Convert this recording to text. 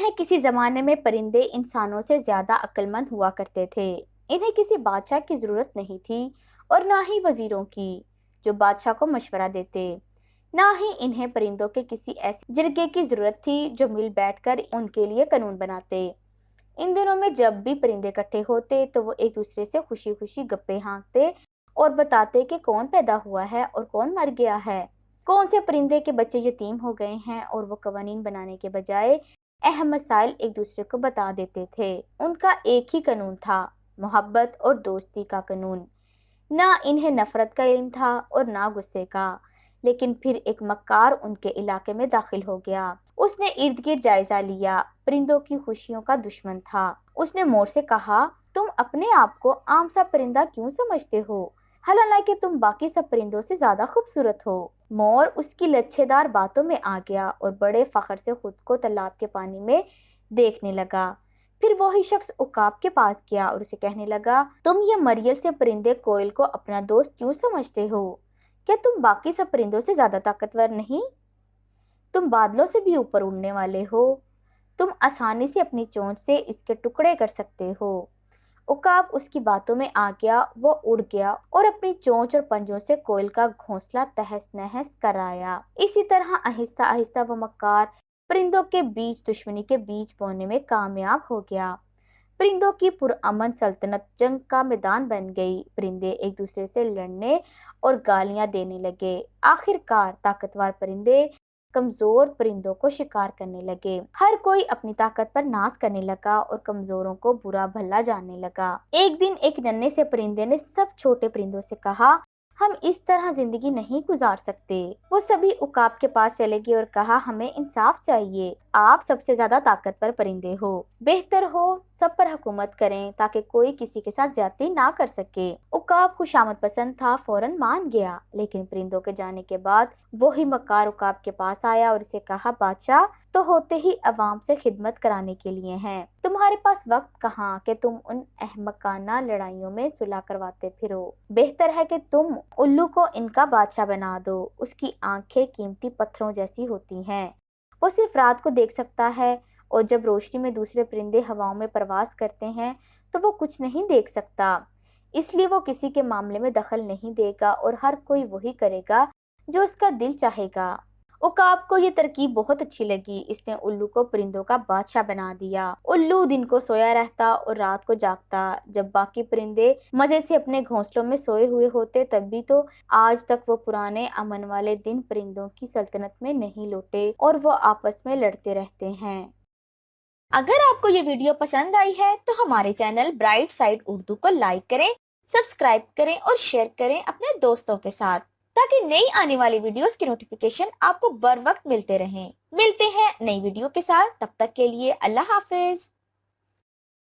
انہیں کسی زمانے میں پرندے انسانوں سے زیادہ عقل مند ہوا کرتے تھے۔ انہیں کسی بادشاہ کی ضرورت نہیں تھی اور نہ ہی وزیروں کی جو بادشاہ کو مشورہ دیتے، نہ ہی انہیں پرندوں کے کسی ایسے جرگے کی ضرورت تھی جو مل بیٹھ کر ان کے لیے قانون بناتے۔ ان دنوں میں جب بھی پرندے اکٹھے ہوتے تو وہ ایک دوسرے سے خوشی خوشی گپے ہانکتے اور بتاتے کہ کون پیدا ہوا ہے اور کون مر گیا ہے، کون سے پرندے کے بچے یتیم ہو گئے ہیں، اور وہ قوانین بنانے کے بجائے اہم مسائل ایک دوسرے کو بتا دیتے تھے۔ ان کا ایک ہی قانون تھا، محبت اور دوستی کا قانون۔ نہ انہیں نفرت کا علم تھا اور نہ غصے کا۔ لیکن پھر ایک مکار ان کے علاقے میں داخل ہو گیا۔ اس نے ارد گرد جائزہ لیا، پرندوں کی خوشیوں کا دشمن تھا۔ اس نے مور سے کہا، تم اپنے آپ کو عام سا پرندہ کیوں سمجھتے ہو، حالانکہ تم باقی سب پرندوں سے زیادہ خوبصورت ہو۔ مور اس کی لچھے دار باتوں میں آ گیا اور بڑے فخر سے خود کو تالاب کے پانی میں دیکھنے لگا۔ پھر وہی شخص عقاب کے پاس گیا اور اسے کہنے لگا، تم یہ مریل سے پرندے کوئل کو اپنا دوست کیوں سمجھتے ہو؟ کیا تم باقی سب پرندوں سے زیادہ طاقتور نہیں؟ تم بادلوں سے بھی اوپر اڑنے والے ہو، تم آسانی سے اپنی چونچ سے اس کے ٹکڑے کر سکتے ہو۔ عقاب اس کی باتوں میں آ گیا، وہ اڑ گیا اور اپنی چونچ اور پنجوں سے کوئل کا گھونسلہ تہس نہس کرایا۔ اسی طرح آہستہ آہستہ وہ مکار پرندوں کے بیچ دشمنی کے بیج بونے میں کامیاب ہو گیا۔ پرندوں کی پرامن سلطنت جنگ کا میدان بن گئی۔ پرندے ایک دوسرے سے لڑنے اور گالیاں دینے لگے۔ آخر کار طاقتور پرندے کمزور پرندوں کو شکار کرنے لگے۔ ہر کوئی اپنی طاقت پر ناز کرنے لگا اور کمزوروں کو برا بھلا جاننے لگا۔ ایک دن ایک ننھے سے پرندے نے سب چھوٹے پرندوں سے کہا، ہم اس طرح زندگی نہیں گزار سکتے۔ وہ سبھی عقاب کے پاس چلے گئے اور کہا، ہمیں انصاف چاہیے، آپ سب سے زیادہ طاقتور پرندے ہو، بہتر ہو سب پر حکومت کریں تاکہ کوئی کسی کے ساتھ زیادتی نہ کر سکے۔ عقاب خوشامد پسند تھا، فوراً مان گیا، لیکن پرندوں کے جانے کے بعد وہی مکار عقاب کے پاس آیا اور اسے کہا، بادشاہ تو ہوتے ہی عوام سے خدمت کرانے کے لیے ہیں، تمہارے پاس وقت کہاں کہ تم ان احمقانہ لڑائیوں میں صلح کرواتے پھرو؟ بہتر ہے کہ تم الو کو ان کا بادشاہ بنا دو۔ اس کی آنکھیں قیمتی پتھروں جیسی ہوتی ہیں، وہ صرف رات کو دیکھ سکتا ہے، اور جب روشنی میں دوسرے پرندے ہواؤں میں پرواز کرتے ہیں تو وہ کچھ نہیں دیکھ سکتا، اس لیے وہ کسی کے معاملے میں دخل نہیں دے گا اور ہر کوئی وہی کرے گا جو اس کا دل چاہے گا۔ عقاب کو یہ ترکیب بہت اچھی لگی، اس نے الو کو پرندوں کا بادشاہ بنا دیا۔ الو دن کو سویا رہتا اور رات کو جاگتا۔ جب باقی پرندے مزے سے اپنے گھونسلوں میں سوئے ہوئے ہوتے، تب بھی تو آج تک وہ پرانے امن والے دن پرندوں کی سلطنت میں نہیں لوٹے اور وہ آپس میں لڑتے رہتے ہیں۔ اگر آپ کو یہ ویڈیو پسند آئی ہے تو ہمارے چینل برائٹ سائڈ اردو کو لائک کریں، سبسکرائب کریں اور شیئر کریں اپنے دوستوں کے ساتھ، تاکہ نئی آنے والی ویڈیوز کی نوٹیفیکیشن آپ کو بر وقت ملتے رہیں۔ ملتے ہیں نئی ویڈیو کے ساتھ، تب تک کے لیے اللہ حافظ۔